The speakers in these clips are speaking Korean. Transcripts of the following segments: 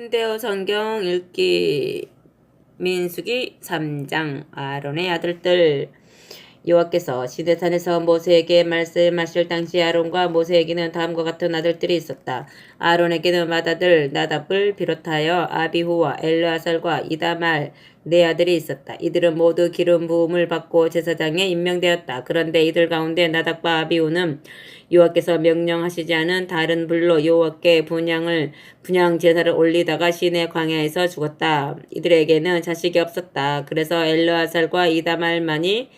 현대어 성경 읽기 민수기 3장. 아론의 아들들. 여호와께서 시내산에서 모세에게 말씀하실 당시 아론과 모세에게는 다음과 같은 아들들이 있었다. 아론에게는 맏아들 나답을 비롯하여 아비후와 엘르아살과 이다말 네 아들이 있었다. 이들은 모두 기름 부음을 받고 제사장에 임명되었다. 그런데 이들 가운데 나답과 아비후는 여호와께서 명령하시지 않은 다른 불로 여호와께 분향 제사를 올리다가 시내 광야에서 죽었다. 이들에게는 자식이 없었다. 그래서 엘르아살과 이다말만이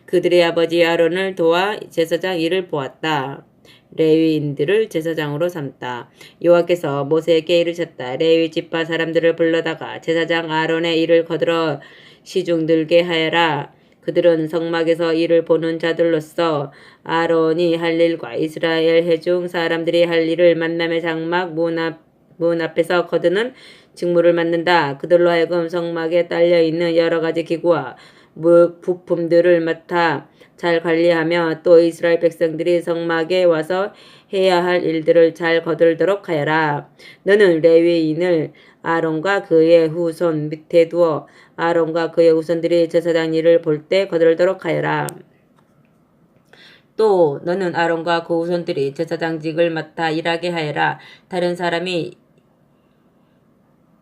그들의 아버지 아론을 도와 제사장 일을 보았다. 레위인들을 제사장으로 삼다. 여호와께서 모세에게 이르셨다. 레위 지파 사람들을 불러다가 제사장 아론의 일을 거들어 시중들게 하여라. 그들은 성막에서 일을 보는 자들로서 아론이 할 일과 이스라엘 회중 사람들이 할 일을 만남의 장막 문 앞에서 거두는 직무를 맡는다. 그들로 하여금 성막에 딸려있는 여러 가지 기구와 부품들을 맡아 잘 관리하며 또 이스라엘 백성들이 성막에 와서 해야 할 일들을 잘 거들도록 하여라. 너는 레위인을 아론과 그의 후손 밑에 두어 아론과 그의 후손들이 제사장 일을 볼 때 거들도록 하여라. 또 너는 아론과 그 후손들이 제사장직을 맡아 일하게 하여라. 다른 사람이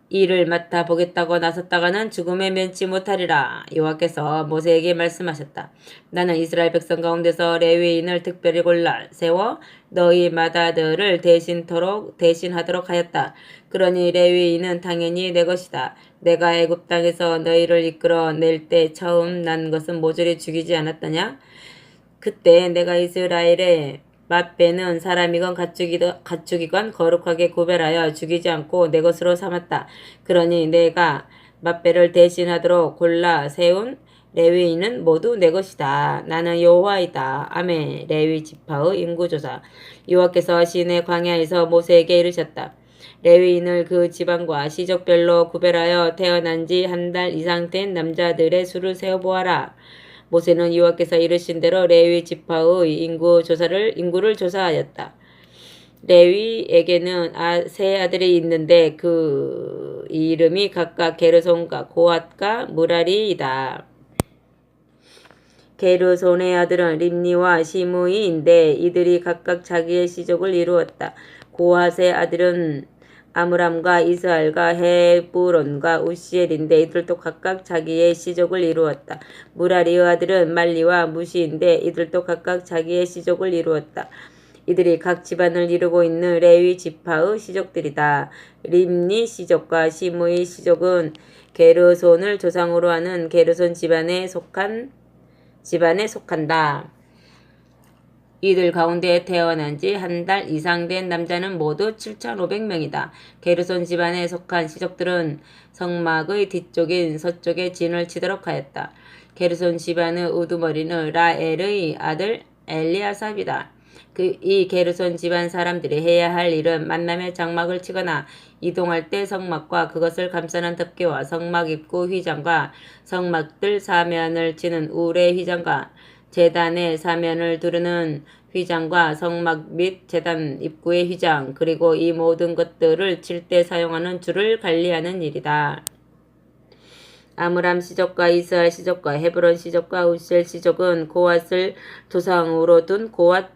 일을 맡아 보겠다고 나섰다가는 죽음에 면치 못하리라. 여호와께서 모세에게 말씀하셨다. 나는 이스라엘 백성 가운데서 레위인을 특별히 골라 세워 너희 맏아들을 대신하도록 하였다. 그러니 레위인은 당연히 내 것이다. 내가 애굽 땅에서 너희를 이끌어 낼 때 처음 난 것은 모조리 죽이지 않았더냐? 그때 내가 이스라엘의 맛배는 사람이건 가축이건 거룩하게 구별하여 죽이지 않고 내 것으로 삼았다. 그러니 내가 맛배를 대신하도록 골라 세운 레위인은 모두 내 것이다. 나는 여호와이다. 아멘. 레위 지파의 인구조사. 여호와께서 시내 광야에서 모세에게 이르셨다. 레위인을 그 지방과 시족별로 구별하여 태어난 지 한 달 이상 된 남자들의 수를 세어보아라. 모세는 여호와께서 이르신 대로 레위 지파의 인구를 조사하였다. 레위에게는 세 아들이 있는데 그 이름이 각각 게르손과 고핫과 무라리이다. 게르손의 아들은 림니와 시므이인데 이들이 각각 자기의 시족을 이루었다. 고핫의 아들은 아므람과 이스알과 헤브론과 우시엘인데 이들도 각각 자기의 시족을 이루었다. 무라리의 아들은 말리와 무시인데 이들도 각각 자기의 시족을 이루었다. 이들이 각 집안을 이루고 있는 레위 지파의 시족들이다. 림니 시족과 시므이 시족은 게르손을 조상으로 하는 게르손 집안에 속한다. 이들 가운데 태어난 지 한 달 이상 된 남자는 모두 7,500명이다. 게르손 집안에 속한 시족들은 성막의 뒤쪽인 서쪽에 진을 치도록 하였다. 게르손 집안의 우두머리는 라엘의 아들 엘리아삽이다. 이 게르손 집안 사람들이 해야 할 일은 만남의 장막을 치거나 이동할 때 성막과 그것을 감싸는 덮개와 성막 입구 휘장과 성막들 사면을 치는 우레 휘장과 제단의 사면을 두르는 휘장과 성막 및 제단 입구의 휘장 그리고 이 모든 것들을 칠 때 사용하는 줄을 관리하는 일이다. 아므람 시족과 이스알 시족과 헤브론 시족과 우시엘 시족은 고핫을 조상으로 둔 고핫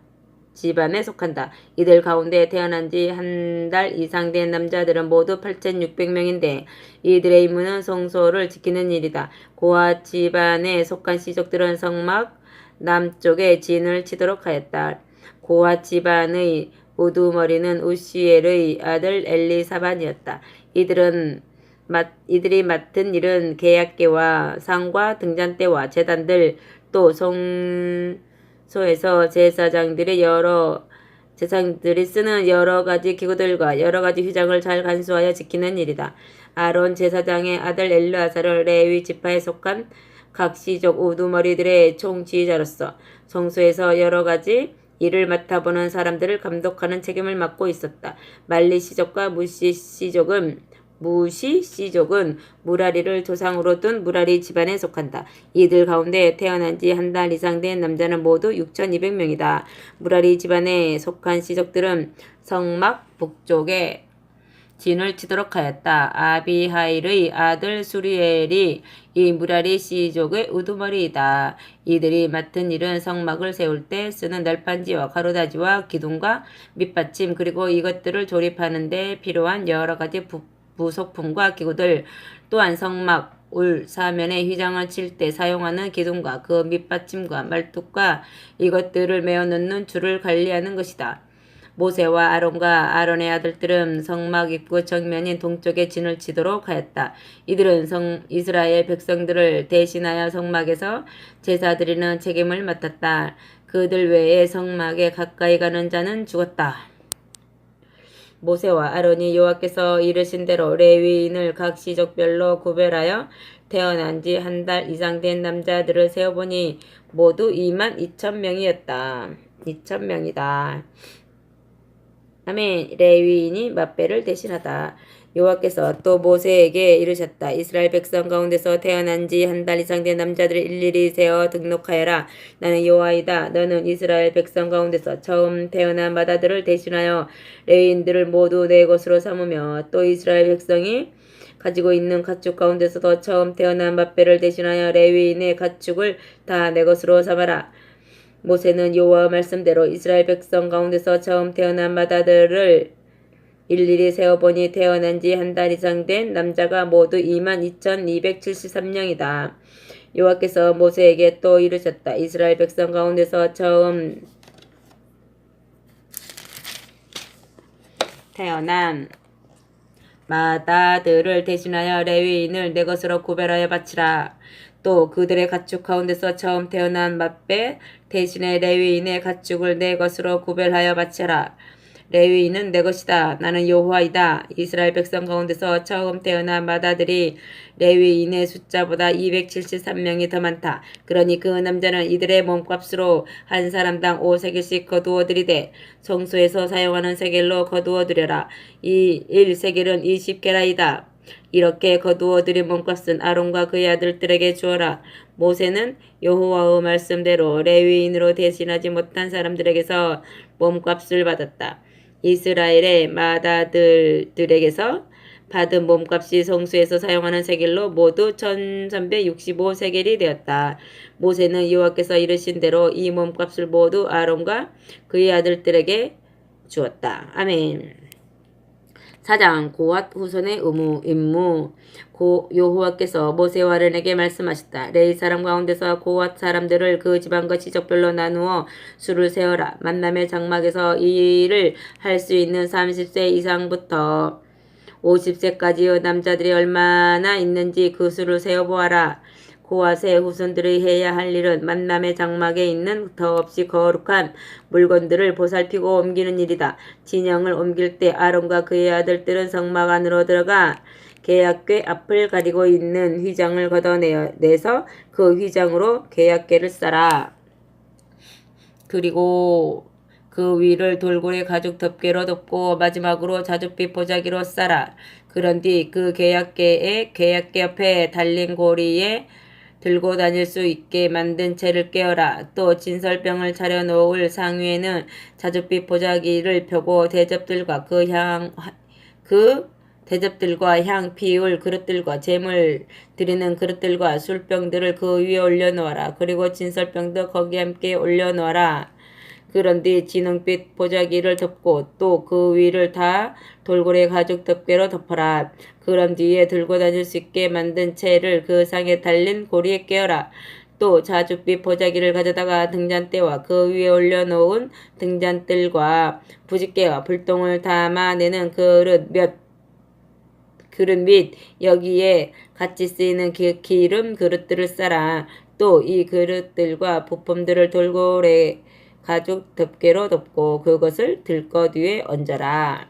집안에 속한다. 이들 가운데 태어난 지 한 달 이상 된 남자들은 모두 8,600명인데 이들의 임무는 성소를 지키는 일이다. 고핫 집안에 속한 시족들은 성막 남쪽에 진을 치도록 하였다. 고핫 집안의 우두머리는 우시엘의 아들 엘리사반이었다. 이들이 맡은 일은 계약계와 상과 등잔대와 제단들 또 성소에서 제사장들이 쓰는 여러 가지 기구들과 여러 가지 휘장을 잘 간수하여 지키는 일이다. 아론 제사장의 아들 엘르아살은 레위 지파에 속한 각 시족 우두머리들의 총지휘자로서 성소에서 여러 가지 일을 맡아보는 사람들을 감독하는 책임을 맡고 있었다. 말리 시족과 무시 시족은 무라리를 조상으로 둔 무라리 집안에 속한다. 이들 가운데 태어난 지 한 달 이상 된 남자는 모두 6,200명이다. 무라리 집안에 속한 시족들은 성막 북쪽에 진을 치도록 하였다. 아비하일의 아들 수리엘이 이 무라리 씨족의 우두머리이다. 이들이 맡은 일은 성막을 세울 때 쓰는 널판지와 가로다지와 기둥과 밑받침 그리고 이것들을 조립하는 데 필요한 여러 가지 부속품과 기구들, 또한 성막 울 사면에 휘장을 칠 때 사용하는 기둥과 그 밑받침과 말뚝과 이것들을 메어 넣는 줄을 관리하는 것이다. 모세와 아론과 아론의 아들들은 성막 입구 정면인 동쪽에 진을 치도록 하였다. 이들은 이스라엘 백성들을 대신하여 성막에서 제사 드리는 책임을 맡았다. 그들 외에 성막에 가까이 가는 자는 죽었다. 모세와 아론이 여호와께서 이르신 대로 레위인을 각 시족별로 구별하여 태어난 지 한 달 이상 된 남자들을 세어보니 모두 22,000명이었다. 2,000명이다. 아멘. 레위인이 맏배를 대신하다. 여호와께서 또 모세에게 이르셨다. 이스라엘 백성 가운데서 태어난 지 한 달 이상 된 남자들을 일일이 세어 등록하여라. 나는 여호와이다. 너는 이스라엘 백성 가운데서 처음 태어난 맏아들을 대신하여 레위인들을 모두 내 것으로 삼으며 또 이스라엘 백성이 가지고 있는 가축 가운데서도 처음 태어난 맏배를 대신하여 레위인의 가축을 다 내 것으로 삼아라. 모세는 여호와 말씀대로 이스라엘 백성 가운데서 처음 태어난 맏아들을 일일이 세어보니 태어난 지 한 달 이상 된 남자가 모두 22,273명이다. 여호와께서 모세에게 또 이르셨다. 이스라엘 백성 가운데서 처음 태어난 맏아들을 대신하여 레위인을 내 것으로 구별하여 바치라. 또 그들의 가축 가운데서 처음 태어난 맏배 대신에 레위인의 가축을 내 것으로 구별하여 바치라. 레위인은 내 것이다. 나는 여호와이다. 이스라엘 백성 가운데서 처음 태어난 맏아들이 레위인의 숫자보다 273명이 더 많다. 그러니 그 남자는 이들의 몸값으로 한 사람당 5세겔씩 거두어 드리되 성소에서 사용하는 세겔로 거두어 드려라. 이 1세겔은 20게라이다. 이렇게 거두어 드린 몸값은 아론과 그의 아들들에게 주어라. 모세는 여호와의 말씀대로 레위인으로 대신하지 못한 사람들에게서 몸값을 받았다. 이스라엘의 맏아들들에게서 받은 몸값이 성수에서 사용하는 세겔로 모두 1365세겔이 되었다. 모세는 여호와께서 이르신 대로 이 몸값을 모두 아론과 그의 아들들에게 주었다. 아멘. 4장 고앗 후손의 임무. 여호와께서 모세와 아론에게 말씀하셨다. 레위 사람 가운데서 고앗 사람들을 그 지방과 지적별로 나누어 수를 세어라. 만남의 장막에서 이 일을 할 수 있는 30세 이상부터 50세까지의 남자들이 얼마나 있는지 그 수를 세어보아라. 고앗의 후손들이 해야 할 일은 만남의 장막에 있는 더없이 거룩한 물건들을 보살피고 옮기는 일이다. 진영을 옮길 때 아론과 그의 아들들은 성막 안으로 들어가 계약궤 앞을 가리고 있는 휘장을 걷어내서 그 휘장으로 계약궤를 쌓아. 그리고 그 위를 돌고래 가죽 덮개로 덮고 마지막으로 자줏빛 보자기로 쌓아. 그런 뒤 그 계약궤에 계약궤 옆에 달린 고리에 들고 다닐 수 있게 만든 채를 깨어라. 또 진설병을 차려 놓을 상위에는 자줏빛 보자기를 펴고 대접들과 대접들과 향 피울 그릇들과 제물 드리는 그릇들과 술병들을 그 위에 올려놓아라. 그리고 진설병도 거기 함께 올려놓아라. 그런 뒤 진홍빛 보자기를 덮고 또 그 위를 다 돌고래 가죽 덮개로 덮어라. 그런 뒤에 들고 다닐 수 있게 만든 채를 그 상에 달린 고리에 깨어라. 또 자줏빛 보자기를 가져다가 등잔대와 그 위에 올려놓은 등잔들과 부싯개와 불똥을 담아내는 그릇 및 여기에 같이 쓰이는 기름 그릇들을 쌓아. 또 이 그릇들과 부품들을 돌고래 가죽 덮개로 덮고 그것을 들것 위에 얹어라.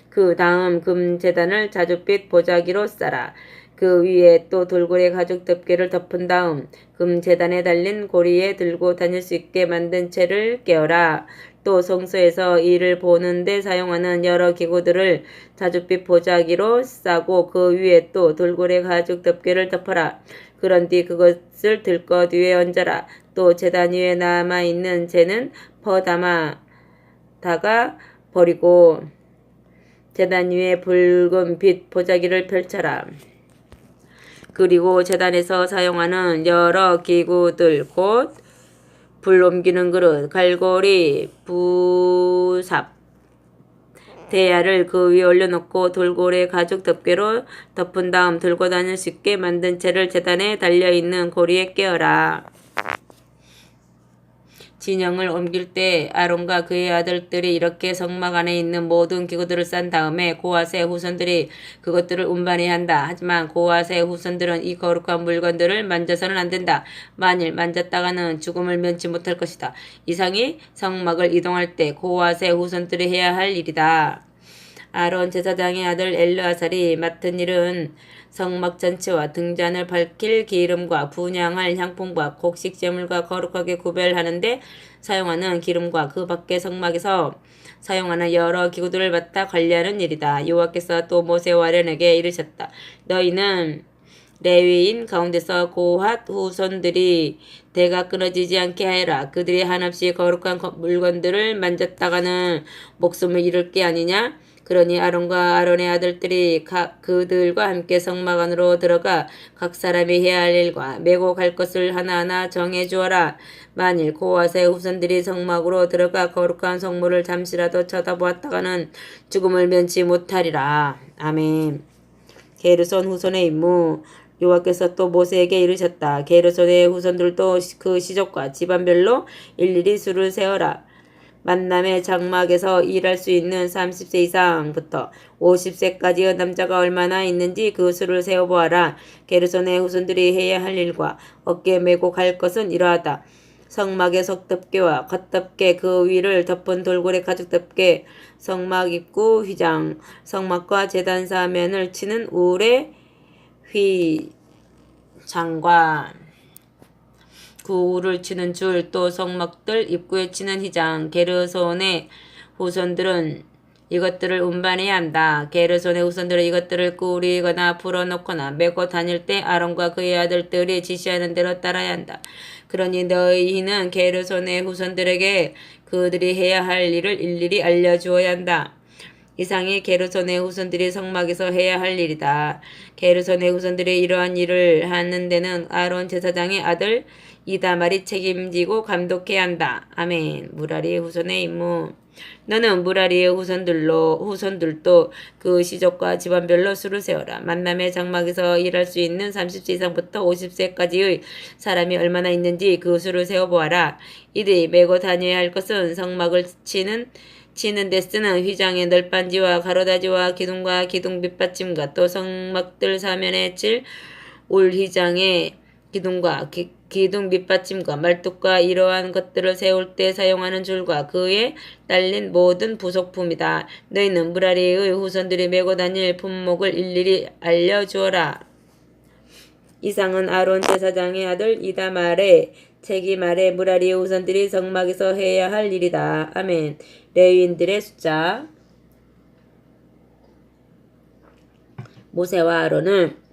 그 다음 금제단을 자줏빛 보자기로 쌓아. 그 위에 또 돌고래 가죽 덮개를 덮은 다음 금제단에 달린 고리에 들고 다닐 수 있게 만든 채를 깨어라. 또 성소에서 이를 보는데 사용하는 여러 기구들을 자줏빛 보자기로 싸고 그 위에 또 돌고래 가죽 덮개를 덮어라. 그런 뒤 그것을 들것 위에 얹어라. 또 제단 위에 남아있는 채는 퍼담아다가 버리고 제단 위에 붉은 빛 보자기를 펼쳐라. 그리고 제단에서 사용하는 여러 기구들 곧 불 옮기는 그릇, 갈고리, 부삽, 대야를 그 위에 올려놓고 돌고래 가죽 덮개로 덮은 다음 들고 다닐 수 있게 만든 채를 제단에 달려있는 고리에 끼워라. 진영을 옮길 때 아론과 그의 아들들이 이렇게 성막 안에 있는 모든 기구들을 싼 다음에 고핫의 후손들이 그것들을 운반해야 한다. 하지만 고핫의 후손들은 이 거룩한 물건들을 만져서는 안 된다. 만일 만졌다가는 죽음을 면치 못할 것이다. 이상이 성막을 이동할 때 고핫의 후손들이 해야 할 일이다. 아론 제사장의 아들 엘르아살이 맡은 일은 성막 전체와 등잔을 밝힐 기름과 분향할 향품과 곡식 제물과 거룩하게 구별하는데 사용하는 기름과 그 밖의 성막에서 사용하는 여러 기구들을 맡아 관리하는 일이다. 여호와께서 또 모세와 아론에게 이르셨다. 너희는 레위인 가운데서 고핫 후손들이 대가 끊어지지 않게 하여라. 그들이 한없이 거룩한 물건들을 만졌다가는 목숨을 잃을 게 아니냐? 그러니 아론과 아론의 아들들이 그들과 함께 성막 안으로 들어가 각 사람이 해야 할 일과 메고 갈 것을 하나하나 정해 주어라. 만일 고핫의 후손들이 성막으로 들어가 거룩한 성물을 잠시라도 쳐다보았다가는 죽음을 면치 못하리라. 아멘. 게르손 후손의 임무. 여호와께서 또 모세에게 이르셨다. 게르손의 후손들도 그 시족과 집안별로 일일이 수를 세어라. 만남의 장막에서 일할 수 있는 30세 이상부터 50세까지의 남자가 얼마나 있는지 그 수를 세어보아라. 게르손의 후손들이 해야 할 일과 어깨에 메고 갈 것은 이러하다. 성막의 속덮개와 겉덮개 그 위를 덮은 돌고래 가죽 덮개, 성막 입구 휘장, 성막과 제단 사면을 치는 우레 휘장과 그 우를 치는 줄, 또 성막들 입구에 치는 휘장. 게르손의 후손들은 이것들을 운반해야 한다. 게르손의 후손들은 이것들을 꾸리거나 풀어놓거나 메고 다닐 때 아론과 그의 아들들이 지시하는 대로 따라야 한다. 그러니 너희는 게르손의 후손들에게 그들이 해야 할 일을 일일이 알려주어야 한다. 이상이 게르손의 후손들이 성막에서 해야 할 일이다. 게르손의 후손들이 이러한 일을 하는 데는 아론 제사장의 아들 이다말이 책임지고 감독해야 한다. 아멘. 무라리의 후손의 임무. 너는 무라리의 후손들도 그 시족과 집안별로 수를 세워라. 만남의 장막에서 일할 수 있는 30세 이상부터 50세까지의 사람이 얼마나 있는지 그 수를 세어보아라. 이들이 메고 다녀야 할 것은 성막을 치는 데 쓰는 휘장의 널빤지와 가로다지와 기둥과 기둥 밑받침과 또 성막들 사면에 칠 울휘장의 기둥과 기둥 밑받침과 말뚝과 이러한 것들을 세울 때 사용하는 줄과 그에 딸린 모든 부속품이다. 너희는 무라리의 후손들이 메고 다닐 품목을 일일이 알려주어라. 이상은 아론 제사장의 아들 이다말의 책임 아래 무라리의 후손들이 성막에서 해야 할 일이다. 아멘. 레위인들의 숫자. 모세와 아론은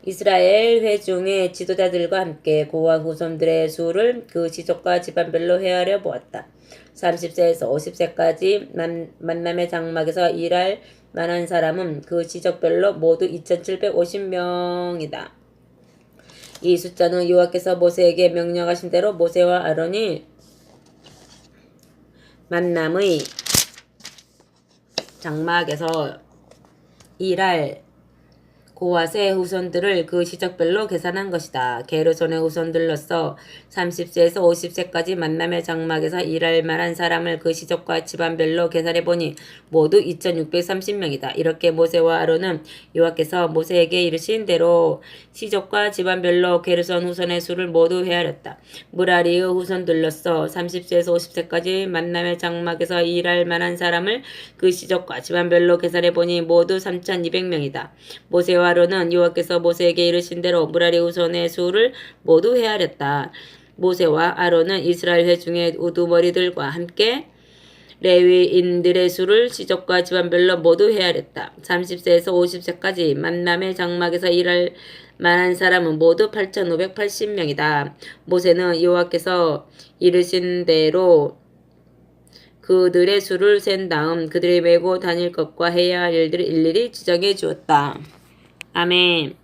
이스라엘 회중의 지도자들과 함께 고핫 후손들의 수를 그 시족과 집안별로 헤아려 보았다. 30세에서 50세까지 만남의 장막에서 일할 만한 사람은 그 시족별로 모두 2750명이다. 이 숫자는 여호와께서 모세에게 명령하신 대로 모세와 아론이 만남의 장막에서 일할 고핫의 후손들을 그 시적별로 계산한 것이다. 게르손의 후손들로서 30세에서 50세까지 만남의 장막에서 일할 만한 사람을 그 시적과 집안별로 계산해보니 모두 2630명이다. 이렇게 모세와 아론은 여호와께서 모세에게 이르신 대로 시족과 집안별로 게르손 후손의 수를 모두 헤아렸다. 무라리의 후손들로서 30세에서 50세까지 만남의 장막에서 일할 만한 사람을 그 시족과 집안별로 계산해보니 모두 3200명이다. 모세와 아론은 여호와께서 모세에게 이르신 대로 무라리 후손의 수를 모두 헤아렸다. 모세와 아론은 이스라엘 회중의 우두머리들과 함께 레위인들의 수를 시족과 집안별로 모두 헤아렸다. 30세에서 50세까지 만남의 장막에서 일할 만한 사람은 모두 8580명이다. 모세는 여호와께서 이르신 대로 그들의 수를 센 다음 그들이 메고 다닐 것과 해야 할 일들을 일일이 지정해 주었다. 아멘.